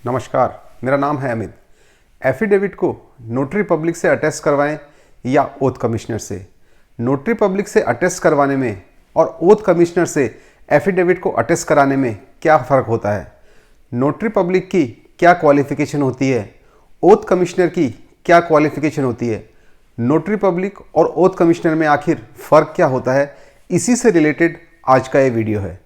नमस्कार, मेरा नाम है अमित। एफिडेविट को नोटरी पब्लिक से अटेस्ट करवाएं या ओथ कमिश्नर से। नोटरी पब्लिक से अटेस्ट करवाने में और ओथ कमिश्नर से एफिडेविट को अटेस्ट कराने में क्या फ़र्क होता है? नोटरी पब्लिक की क्या क्वालिफ़िकेशन होती है? ओथ कमिश्नर की क्या क्वालिफ़िकेशन होती है? नोटरी पब्लिक और ओथ कमिश्नर में आखिर फ़र्क क्या होता है? इसी से रिलेटेड आज का ये वीडियो है।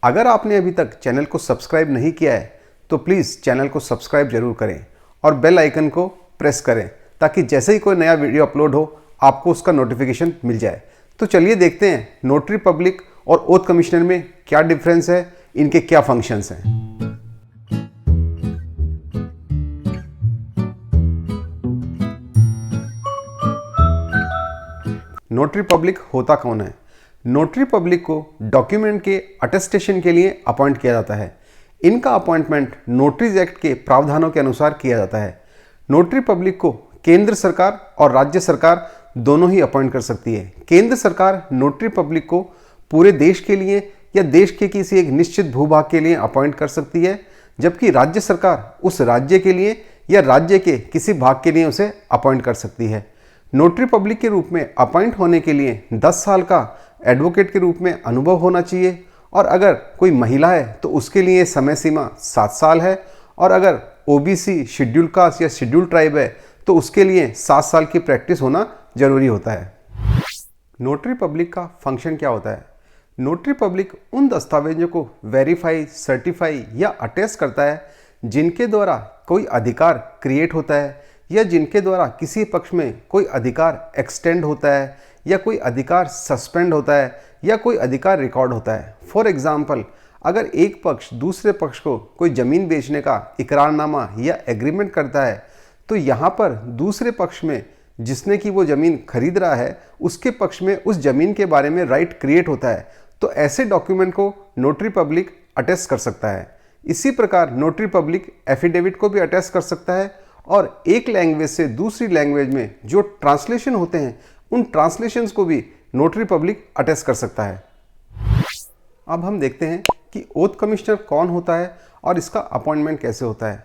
अगर आपने अभी तक चैनल को सब्सक्राइब नहीं किया है तो प्लीज़ चैनल को सब्सक्राइब जरूर करें और बेल आइकन को प्रेस करें ताकि जैसे ही कोई नया वीडियो अपलोड हो आपको उसका नोटिफिकेशन मिल जाए। तो चलिए देखते हैं नोटरी पब्लिक और ओथ कमिश्नर में क्या डिफरेंस है, इनके क्या फंक्शंस हैं। नोटरी पब्लिक होता कौन है? नोटरी पब्लिक को डॉक्यूमेंट के अटेस्टेशन के लिए अपॉइंट किया जाता है। इनका अपॉइंटमेंट नोटरीज एक्ट के प्रावधानों के अनुसार किया जाता है। नोटरी पब्लिक को केंद्र सरकार और राज्य सरकार दोनों ही अपॉइंट कर सकती है। केंद्र सरकार नोटरी पब्लिक को पूरे देश के लिए या देश के किसी एक निश्चित भूभाग के लिए अपॉइंट कर सकती है, जबकि राज्य सरकार उस राज्य के लिए या राज्य के किसी भाग के लिए उसे अपॉइंट कर सकती है। नोटरी पब्लिक के रूप में अपॉइंट होने के लिए 10 साल का एडवोकेट के रूप में अनुभव होना चाहिए, और अगर कोई महिला है तो उसके लिए समय सीमा 7 साल है, और अगर ओबीसी, शेड्यूल कास्ट या शेड्यूल ट्राइब है तो उसके लिए 7 साल की प्रैक्टिस होना जरूरी होता है। नोटरी पब्लिक का फंक्शन क्या होता है? नोटरी पब्लिक उन दस्तावेजों को वेरीफाई, सर्टिफाई या अटेस्ट करता है जिनके द्वारा कोई अधिकार क्रिएट होता है या जिनके द्वारा किसी पक्ष में कोई अधिकार एक्सटेंड होता है या कोई अधिकार सस्पेंड होता है या कोई अधिकार रिकॉर्ड होता है। फॉर एग्जाम्पल, अगर एक पक्ष दूसरे पक्ष को कोई ज़मीन बेचने का इकरारनामा या एग्रीमेंट करता है तो यहाँ पर दूसरे पक्ष में जिसने की वो ज़मीन खरीद रहा है उसके पक्ष में उस ज़मीन के बारे में राइट क्रिएट होता है, तो ऐसे डॉक्यूमेंट को नोटरी पब्लिक अटेस्ट कर सकता है। इसी प्रकार नोटरी पब्लिक एफिडेविट को भी अटेस्ट कर सकता है, और एक लैंग्वेज से दूसरी लैंग्वेज में जो ट्रांसलेशन होते हैं उन ट्रांसलेशंस को भी नोटरी पब्लिक अटेस्ट कर सकता है। अब हम देखते हैं कि ओथ कमिश्नर कौन होता है और इसका अपॉइंटमेंट कैसे होता है।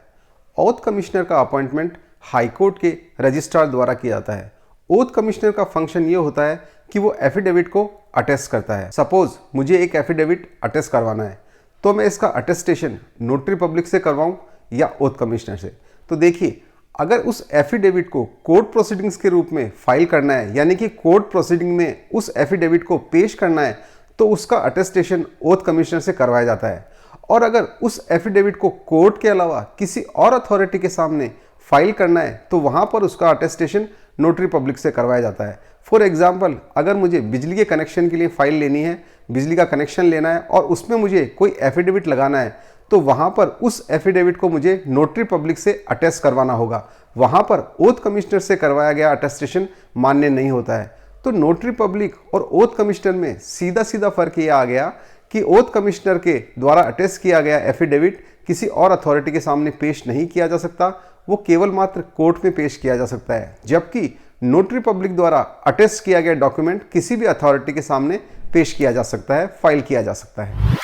ओथ कमिश्नर का अपॉइंटमेंट हाई कोर्ट के रजिस्ट्रार द्वारा किया जाता है। ओथ कमिश्नर का फंक्शन ये होता है कि वो एफिडेविट को अटेस्ट करता है। सपोज मुझे एक एफिडेविट अटेस्ट करवाना है तो मैं इसका अटेस्टेशन नोटरी पब्लिक से करवाऊं या ओथ कमिश्नर से। तो देखिए, अगर उस एफिडेविट को कोर्ट प्रोसीडिंग्स के रूप में फाइल करना है, यानी कि कोर्ट प्रोसीडिंग में उस एफिडेविट को पेश करना है, तो उसका अटेस्टेशन ओथ कमिश्नर से करवाया जाता है। और अगर उस एफिडेविट को कोर्ट के अलावा किसी और अथॉरिटी के सामने फाइल करना है तो वहाँ पर उसका अटेस्टेशन नोटरी पब्लिक से करवाया जाता है। फॉर एग्जाम्पल, अगर मुझे बिजली के कनेक्शन के लिए फाइल लेनी है, बिजली का कनेक्शन लेना है और उसमें मुझे कोई एफिडेविट लगाना है, तो वहाँ पर उस एफिडेविट को मुझे नोटरी पब्लिक से अटेस्ट करवाना होगा। वहाँ पर ओथ कमिश्नर से करवाया गया अटेस्टेशन मान्य नहीं होता है। तो नोटरी पब्लिक और ओथ कमिश्नर में सीधा सीधा फर्क ये आ गया कि ओथ कमिश्नर के द्वारा अटेस्ट किया गया एफिडेविट किसी और अथॉरिटी के सामने पेश नहीं किया जा सकता, वो केवल मात्र कोर्ट में पेश किया जा सकता है, जबकि नोटरी पब्लिक द्वारा अटेस्ट किया गया डॉक्यूमेंट किसी भी अथॉरिटी के सामने पेश किया जा सकता है, फाइल किया जा सकता है।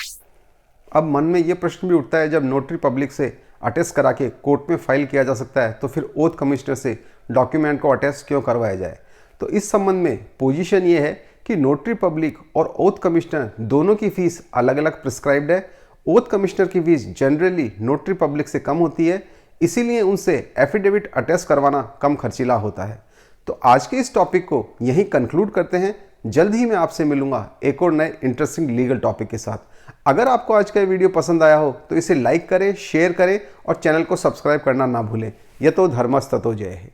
अब मन में ये प्रश्न भी उठता है, जब नोटरी पब्लिक से अटेस्ट करा के कोर्ट में फाइल किया जा सकता है तो फिर ओथ कमिश्नर से डॉक्यूमेंट को अटेस्ट क्यों करवाया जाए? तो इस संबंध में पोजीशन ये है कि नोटरी पब्लिक और ओथ कमिश्नर दोनों की फीस अलग अलग प्रिस्क्राइब्ड है। ओथ कमिश्नर की फीस जनरली नोटरी पब्लिक से कम होती है, इसीलिए उनसे एफिडेविट अटेस्ट करवाना कम खर्चीला होता है। तो आज के इस टॉपिक को यहीं कंक्लूड करते हैं। जल्द ही मैं आपसे मिलूंगा एक और नए इंटरेस्टिंग लीगल टॉपिक के साथ। अगर आपको आज का वीडियो पसंद आया हो तो इसे लाइक करें, शेयर करें और चैनल को सब्सक्राइब करना ना भूलें। यतो धर्मस्ततो जयः।